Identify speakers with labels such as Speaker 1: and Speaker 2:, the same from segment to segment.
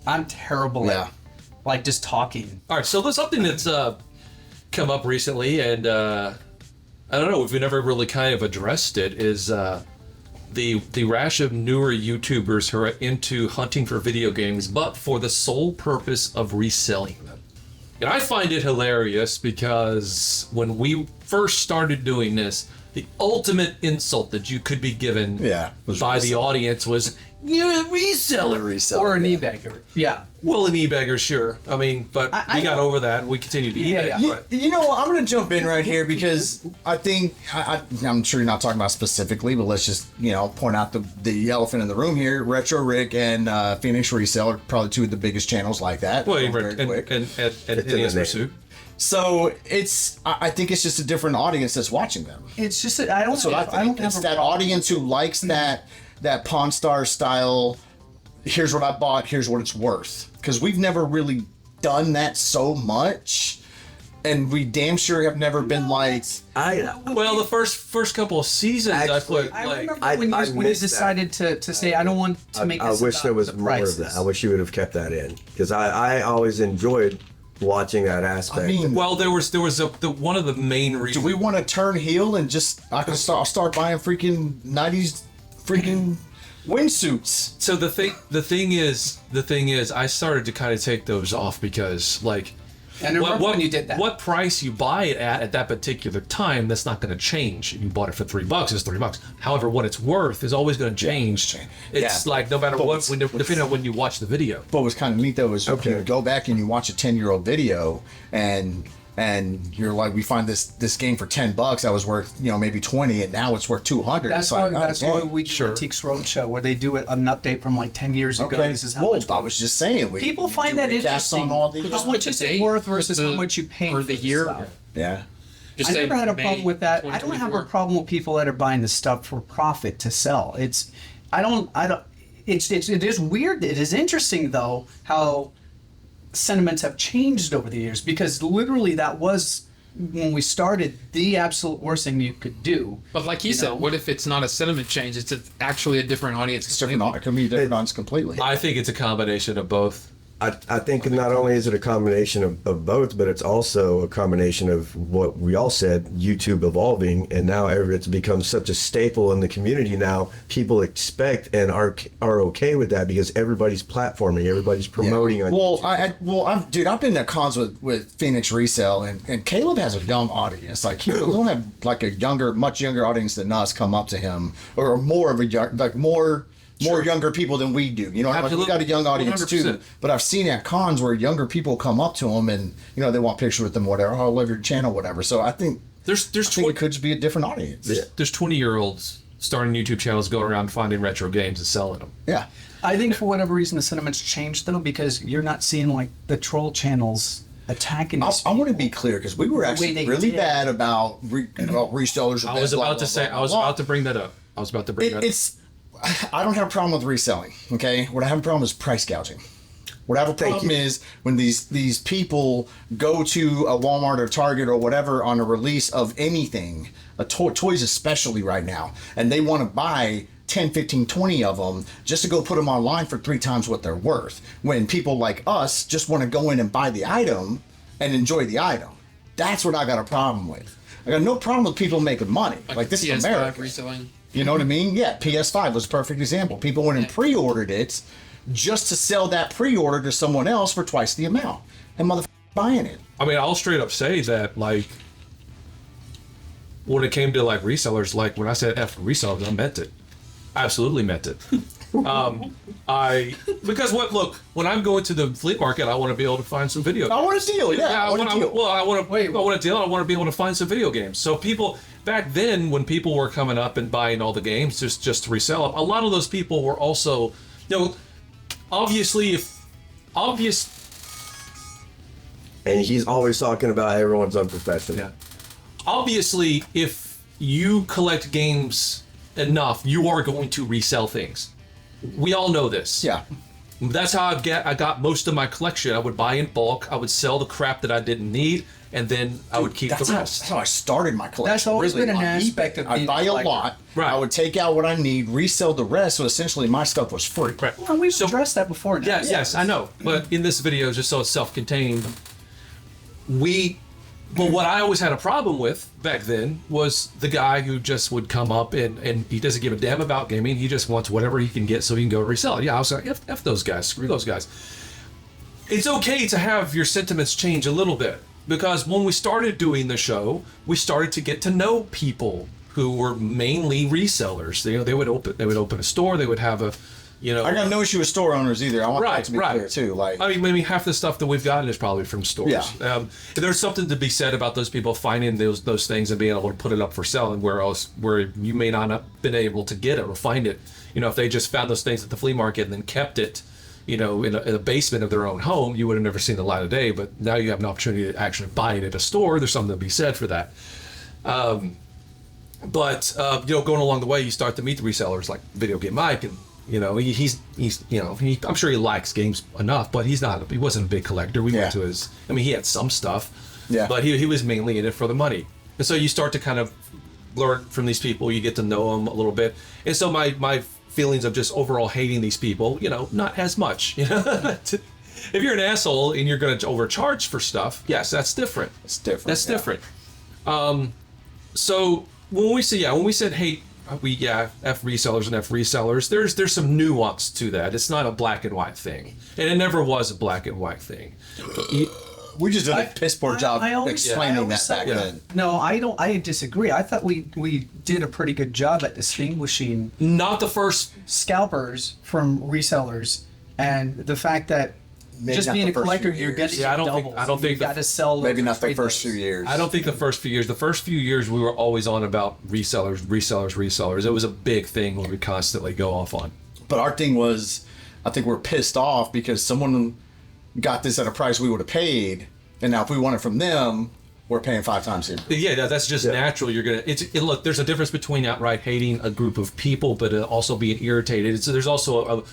Speaker 1: I'm terrible at like just talking.
Speaker 2: All right, so there's something that's come up recently, and I don't know if we never really kind of addressed it, is the rash of newer YouTubers who are into hunting for video games, but for the sole purpose of reselling them. And I find it hilarious because when we first started doing this, the ultimate insult that you could be given by the audience was, "You're a reseller."
Speaker 1: Or an e-bagger. Yeah.
Speaker 2: Well, an e-bagger, sure. I mean, but we got over that and we continued to e-bag.
Speaker 3: You know, I'm going to jump in right here because I think, I'm sure you're not talking about specifically, but let's just, point out the elephant in the room here. Retro Rick and Phoenix Reseller, probably two of the biggest channels like that.
Speaker 2: Well, and Pursuit.
Speaker 3: So I think it's just a different audience that's watching them.
Speaker 1: It's just I don't have
Speaker 3: that audience who likes that Pawn Star style. Here's what I bought. Here's what it's worth. Because we've never really done that so much, and we damn sure have never been like.
Speaker 2: Well, the first couple of seasons,
Speaker 1: I remember when you decided to say I don't want to make.
Speaker 4: I wish there was more of that. I wish you would have kept that in, because I always enjoyed watching that aspect.
Speaker 3: I mean,
Speaker 2: well, there was one of the main reasons.
Speaker 3: Do we want to turn heel and just I'll start buying freaking 90s freaking wingsuits?
Speaker 2: So the thing is, I started to kind of take those off because
Speaker 1: And when you did that,
Speaker 2: what price you buy it at that particular time, that's not going to change. If you bought it for $3, it's $3. However, what it's worth is always going to change. It's like no matter what, depending on when you watch the video.
Speaker 3: What was kind of neat though is you go back and you watch a 10-year-old video and you're like, we find this game for $10 that was worth maybe 20, and now it's worth 200.
Speaker 1: That's why we do Antiques Roadshow, where they do an update from like 10 years ago.
Speaker 3: Okay.
Speaker 1: This is how much
Speaker 3: I was just saying,
Speaker 1: people find that interesting.
Speaker 3: On all these
Speaker 1: how much it's worth versus how much you pay
Speaker 5: for the year.
Speaker 1: Stuff.
Speaker 3: Yeah.
Speaker 1: I never had a problem with that. I don't have a problem with people that are buying the stuff for profit to sell. It is weird. It is interesting though how sentiments have changed over the years, because literally that was, when we started, the absolute worst thing you could do.
Speaker 5: But like you said, what if it's not a sentiment change? It's actually a different audience.
Speaker 3: It can be a different audience completely.
Speaker 2: I think it's a combination of both.
Speaker 4: I think not only is it a combination of both, but it's also a combination of what we all said, YouTube evolving, and now it's become such a staple in the community now. People expect and are okay with that because everybody's platforming, everybody's promoting on
Speaker 3: YouTube. I've been at cons with Phoenix Resell, and Caleb has a young audience. Like he'll have like much younger audience than us come up to him, or more of a more younger people than we do. We got a young audience 100%. Too. But I've seen at cons where younger people come up to them and they want pictures with them, whatever. Oh, I love your channel, whatever. So I think it could just be a different audience.
Speaker 2: There's 20-year-olds starting YouTube channels, going around finding retro games and selling them.
Speaker 3: Yeah.
Speaker 1: I think for whatever reason the sentiments changed though, because you're not seeing like the troll channels attacking.
Speaker 3: I want to be clear, because we were actually really bad about resellers.
Speaker 2: I was about to bring that up. I don't have a problem with reselling, okay? What I have a problem is price gouging. What I have a problem is when these people go to a Walmart or Target or whatever on a release of anything, toys especially right now, and they want to buy 10, 15, 20 of them just to go put them online for 3 times what they're worth, when people like us just want to go in and buy the item and enjoy the item. That's what I got a problem with. I got no problem with people making money. Like this is America.
Speaker 5: Reselling.
Speaker 3: You know what I mean? Yeah, PS5 was a perfect example. People went and pre-ordered it just to sell that pre-order to someone else for twice the amount. And motherfuckers buying it.
Speaker 2: I mean, I'll straight up say that, when it came to, resellers, when I said F resellers, I meant it. I absolutely meant it. Because when I'm going to the flea market, I want to be able to find some video games.
Speaker 3: I want a deal, I want a deal.
Speaker 2: I want a deal. I want to be able to find some video games. So people, back then, when people were coming up and buying all the games just to resell them, a lot of those people were also, obviously,
Speaker 4: and he's always talking about everyone's unprofessional.
Speaker 2: Yeah. Obviously, if you collect games enough, you are going to resell things. We all know this.
Speaker 3: Yeah.
Speaker 2: That's how I got most of my collection. I would buy in bulk. I would sell the crap that I didn't need.
Speaker 6: and then I would keep the rest.
Speaker 2: That's how I started my collection.
Speaker 1: That's always
Speaker 2: really,
Speaker 1: been an
Speaker 2: on
Speaker 1: aspect
Speaker 2: eBay.
Speaker 1: of
Speaker 2: I'd
Speaker 1: being
Speaker 2: buy
Speaker 1: a
Speaker 2: a
Speaker 1: collector.
Speaker 2: lot.
Speaker 6: Right.
Speaker 2: I would take out what I need, resell the rest. So essentially, my stuff was free.
Speaker 6: Right.
Speaker 1: Well, we've addressed that before now.
Speaker 6: Yes, I know. But in this video, just so it's self-contained, what I always had a problem with back then was the guy who just would come up and he doesn't give a damn about gaming. He just wants whatever he can get so he can go resell it. Yeah, I was like, F those guys, screw those guys. It's okay to have your sentiments change a little bit, because when we started doing the show, we started to get to know people who were mainly resellers. They would open a store, they would have a,
Speaker 2: I got no issue with store owners either. I want that to be clear too. Like,
Speaker 6: I mean, maybe half the stuff that we've gotten is probably from stores.
Speaker 2: Yeah.
Speaker 6: There's something to be said about those people finding those things and being able to put it up for sale, and where you may not have been able to get it or find it. If they just found those things at the flea market and then kept it, in a basement of their own home, you would have never seen the light of day. But now you have an opportunity to actually buy it at a store. There's something to be said for that. But going along the way, you start to meet the resellers like Video Game Mike, and I'm sure he likes games enough, but he wasn't a big collector. We went to he had some stuff, but he was mainly in it for the money. And so you start to kind of learn from these people. You get to know them a little bit. And so my feelings of just overall hating these people, not as much. If you're an asshole and you're going to overcharge for stuff, yes, that's different.
Speaker 2: it's different.
Speaker 6: That's different. So when we said hate, F resellers and F resellers, there's some nuance to that. It's not a black and white thing, and it never was a black and white thing.
Speaker 2: We just did a piss poor job explaining that back then.
Speaker 1: No, I don't. I disagree. I thought we did a pretty good job at distinguishing
Speaker 6: Not the first.
Speaker 1: scalpers from resellers, and the fact that
Speaker 2: Maybe
Speaker 1: just
Speaker 2: not
Speaker 1: being
Speaker 2: the
Speaker 1: a
Speaker 2: first
Speaker 1: collector,
Speaker 2: few
Speaker 1: you're
Speaker 2: years.
Speaker 1: getting
Speaker 6: Yeah, I don't
Speaker 1: doubles.
Speaker 6: think
Speaker 1: you got to sell.
Speaker 2: Maybe not the
Speaker 1: trade
Speaker 2: first
Speaker 1: those.
Speaker 2: few years.
Speaker 6: I don't think the first few years. The first few years we were always on about resellers. It was a big thing we would constantly go off on.
Speaker 2: But our thing was, I think we're pissed off because someone got this at a price we would have paid, and now if we want it from them, we're paying 5 times it.
Speaker 6: Yeah, that's just natural. You're gonna. Look. There's a difference between outright hating a group of people, but also being irritated. So there's also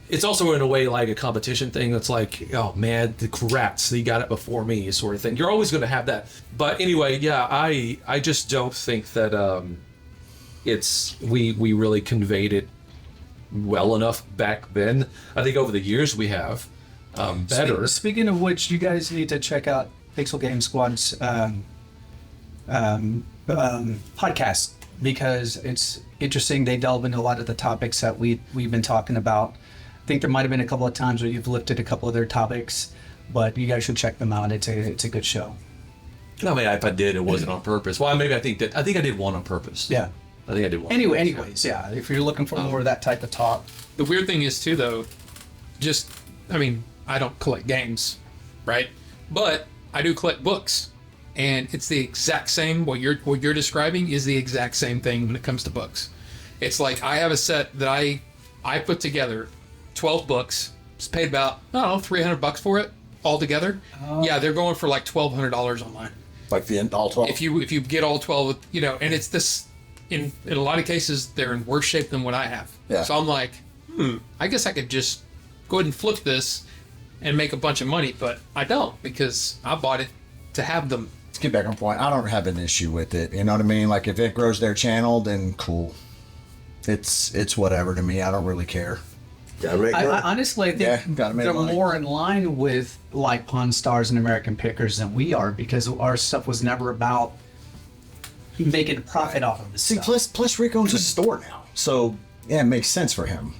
Speaker 6: it's also in a way like a competition thing. That's like, oh man, the rats, they got it before me, sort of thing. You're always going to have that. But anyway, yeah, I just don't think that we really conveyed it well enough back then. I think over the years we have better.
Speaker 1: Speaking of which, you guys need to check out Pixel Game Squad's podcast, because it's interesting. They delve into a lot of the topics that we've been talking about. I think there might have been a couple of times where you've lifted a couple of their topics, but you guys should check them out. It's a good show.
Speaker 6: I mean, if I did, it wasn't on purpose. Well, maybe I think I did one on purpose.
Speaker 1: Yeah.
Speaker 6: I think I did one.
Speaker 1: Anyways, yeah. If you're looking for more of that type of talk,
Speaker 5: The weird thing is too, though, I don't collect games, right? But I do collect books, and it's the exact same. What you're describing is the exact same thing when it comes to books. It's like I have a set that I put together, 12 books. Just paid about $300 for it altogether. Yeah, they're going for like $1,200 online.
Speaker 2: Like all 12.
Speaker 5: If you get all 12, and it's this. In a lot of cases, they're in worse shape than what I have.
Speaker 2: Yeah.
Speaker 5: So I'm like, I guess I could just go ahead and flip this and make a bunch of money, but I don't, because I bought it to have them.
Speaker 2: Let's get back on point. I don't have an issue with it. You know what I mean? Like if it grows their channel, then cool. It's whatever to me. I don't really care.
Speaker 1: I honestly think
Speaker 2: gotta make
Speaker 1: they're
Speaker 2: money.
Speaker 1: more in line with like Pawn Stars and American Pickers than we are, because our stuff was never about making a profit off of this
Speaker 2: See,
Speaker 1: stuff.
Speaker 2: plus Rick owns a store now. So, yeah, it makes sense for him.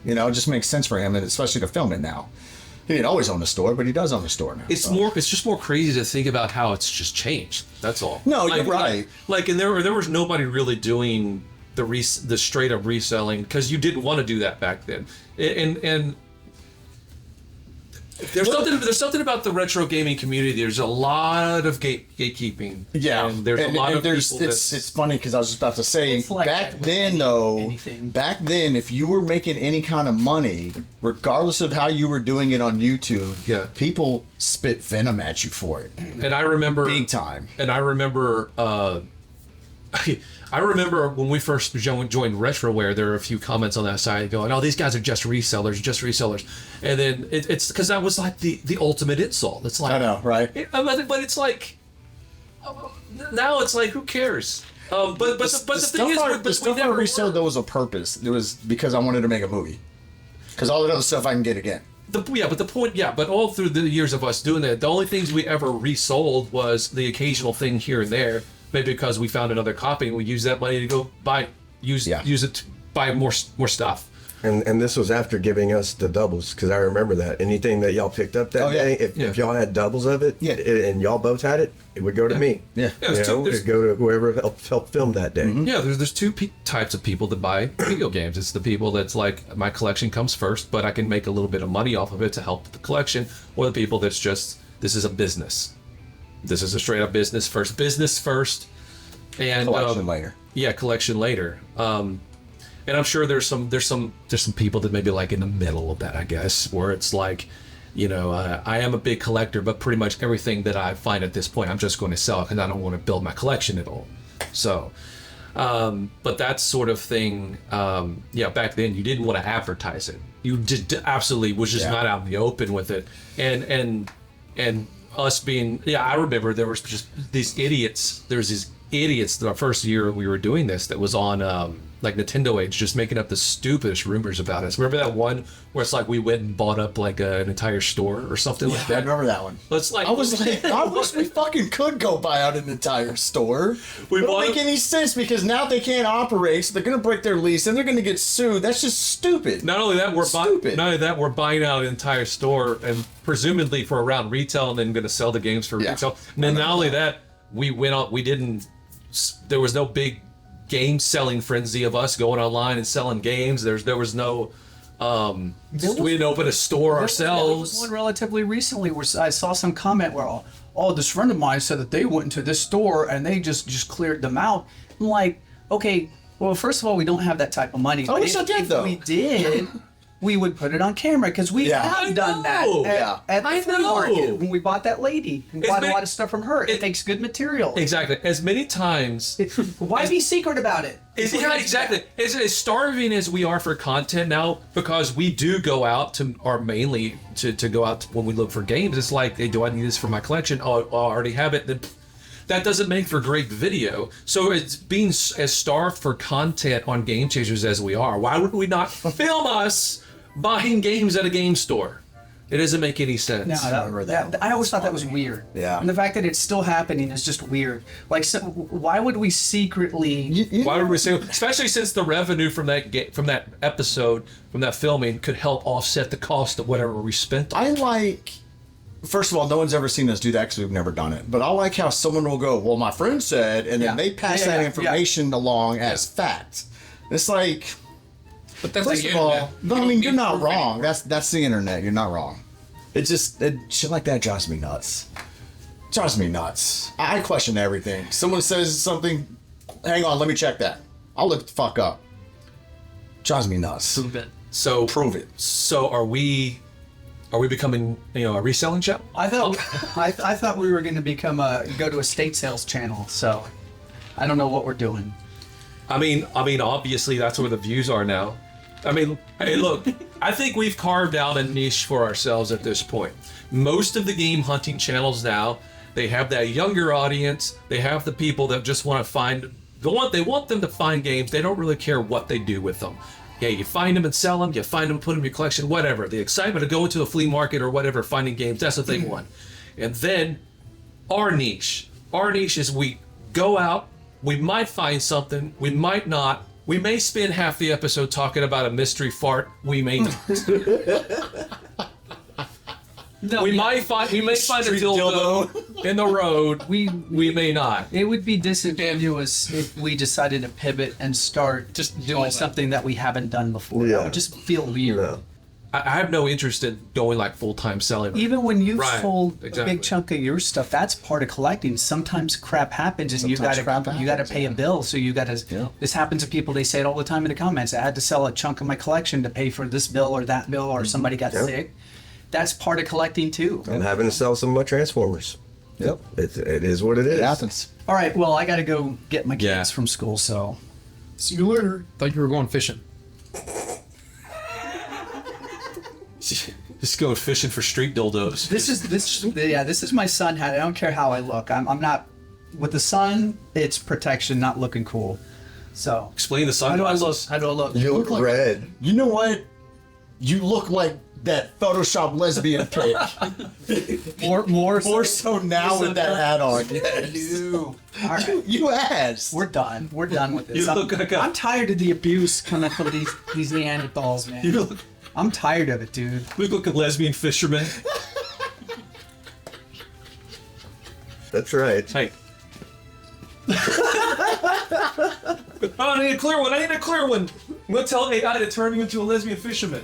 Speaker 2: It just makes sense for him, and especially to film it now. He didn't always own a store, but he does own a store now.
Speaker 6: It's just more crazy to think about how it's just changed. That's all.
Speaker 2: No, you're right.
Speaker 6: And there was nobody really doing the straight up reselling, because you didn't want to do that back then. And there's something about the retro gaming community. There's a lot of gatekeeping.
Speaker 2: Yeah,
Speaker 6: and there's a lot of people.
Speaker 2: It's funny because I was just about to say
Speaker 1: like
Speaker 2: back then though.
Speaker 1: anything.
Speaker 2: Back then, if you were making any kind of money, regardless of how you were doing it on YouTube, people spit venom at you for it.
Speaker 6: And I remember
Speaker 2: big time.
Speaker 6: And I remember I remember when we first joined Retroware, there were a few comments on that side going, "Oh, these guys are just resellers," and then it's because that was like the ultimate insult. It's like
Speaker 2: I know, right?
Speaker 6: But it's like now it's like who cares? But the thing is,
Speaker 2: the stuff I resold though was a purpose. It was because I wanted to make a movie. Because all the other stuff I can get again.
Speaker 6: But all through the years of us doing that, the only things we ever resold was the occasional thing here and there. Maybe because we found another copy and we used that money to go use it to buy more stuff.
Speaker 4: And this was after giving us the doubles, because I remember that. Anything that y'all picked up that day, if y'all had doubles of it, and y'all both had it, it would go to me.
Speaker 2: Yeah.
Speaker 4: It would go to whoever helped film that day.
Speaker 6: Mm-hmm. Yeah, there's two types of people that buy video games. It's the people that's like, my collection comes first, but I can make a little bit of money off of it to help the collection, or the people that's just, this is a business. This is a straight up business first, and
Speaker 2: Collection later.
Speaker 6: Yeah, collection later. And I'm sure there's some people that may be like in the middle of that, I guess, where it's like, I am a big collector, but pretty much everything that I find at this point, I'm just going to sell because I don't want to build my collection at all. So, but that sort of thing, back then you didn't want to advertise it. You just absolutely was just not out in the open with it, and us being, I remember there was just these idiots. There's these idiots that our first year we were doing this that was on like Nintendo Age, just making up the stupidest rumors about us. Remember that one where it's like we went and bought up like an entire store or something like that?
Speaker 2: I remember that one.
Speaker 6: It's like,
Speaker 2: I was like, I wish we fucking could go buy out an entire store. It don't make any sense because now they can't operate, so they're gonna break their lease and they're gonna get sued. That's just stupid.
Speaker 6: Not only that, we're buying out an entire store and presumably for around retail, and then going to sell the games for retail. And then not only that, there was no big game selling frenzy of us going online and selling games. There was no we didn't open a store ourselves.
Speaker 1: There was one relatively recently where I saw some comment where this friend of mine said that they went into this store and they just cleared them out. I'm like, okay, well, first of all, we don't have that type of money.
Speaker 2: Oh, if
Speaker 1: we did, we would put it on camera because we have done that at the flea market when we bought that lady. We bought a lot of stuff from her. It makes good material.
Speaker 6: Exactly. As many times.
Speaker 1: Why be secret about it?
Speaker 6: Exactly. As starving as we are for content now, because we do go out mainly to go out when we look for games. It's like, hey, do I need this for my collection? Oh, I already have it. Then that doesn't make for great video. So it's being as starved for content on Game Chasers as we are. Why would we not film us buying games at a game store? It doesn't make any sense.
Speaker 1: No, I always thought that was weird.
Speaker 2: Yeah.
Speaker 1: And the fact that it's still happening is just weird. Like, so why would we secretly?
Speaker 6: Why would we say? Especially since the revenue from that episode, from that filming, could help offset the cost of whatever we spent on it.
Speaker 2: First of all, no one's ever seen us do that because we've never done it. But I like how someone will go, well, my friend said, and then they pass that information along as fact. It's like,
Speaker 5: but that's
Speaker 2: first of all, you're not wrong. That's the internet. You're not wrong. Shit like that drives me nuts. I question everything. Someone says something, hang on, let me check that. I'll look the fuck up. Drives me nuts.
Speaker 5: Prove it.
Speaker 6: So prove it. So are we becoming a reselling channel?
Speaker 1: I thought we were going to go to a state sales channel. So I don't know what we're doing.
Speaker 6: I mean, obviously that's where the views are now. I mean, hey, look, I think we've carved out a niche for ourselves at this point. Most of the game hunting channels now, they have that younger audience. They have the people that just want to they want them to find games. They don't really care what they do with them. Yeah, you find them and sell them. You find them, put them in your collection, whatever. The excitement of going to a flea market or whatever, finding games, that's what they want. And then our niche is we go out, we might find something, we might not. We may spend half the episode talking about a mystery fart. We may not. We may find a dildo in the road. We may not.
Speaker 1: It would be disingenuous if we decided to pivot and start just doing something that we haven't done before. That would just feel weird.
Speaker 4: Yeah.
Speaker 6: I have no interest in going like full-time selling.
Speaker 1: Even when you've sold a big chunk of your stuff, that's part of collecting. Sometimes crap happens and you gotta pay a bill. So you gotta, this happens to people, they say it all the time in the comments. I had to sell a chunk of my collection to pay for this bill or that bill, or somebody got sick. That's part of collecting too.
Speaker 4: I'm having to sell some of my Transformers.
Speaker 2: Yep.
Speaker 4: It is what it is.
Speaker 2: It happens.
Speaker 1: All right. Well, I got to go get my kids
Speaker 6: Yeah.
Speaker 1: from school. So
Speaker 3: See you later.
Speaker 5: Thought you were going fishing.
Speaker 6: Just going fishing for street dildos.
Speaker 1: this is my sun hat. I don't care how I look. I'm not with the sun. It's protection, not looking cool. So
Speaker 6: Explain the
Speaker 1: how do I look?
Speaker 6: sunglasses.
Speaker 1: How do I look?
Speaker 4: You look
Speaker 3: like-
Speaker 4: red.
Speaker 3: You know what? You look like that Photoshop lesbian pic.
Speaker 1: More
Speaker 3: So now with that hat on.
Speaker 1: All right.
Speaker 3: You asked.
Speaker 1: We're done. We're done with this.
Speaker 6: You look like a-
Speaker 1: I'm tired of the abuse coming from these Neanderthals, man.
Speaker 6: You look,
Speaker 1: I'm tired of it, dude.
Speaker 6: you look like a lesbian fisherman.
Speaker 4: That's right.
Speaker 6: Hey. Oh, I need a clear one. I'm gonna tell AI to turn me into a lesbian fisherman.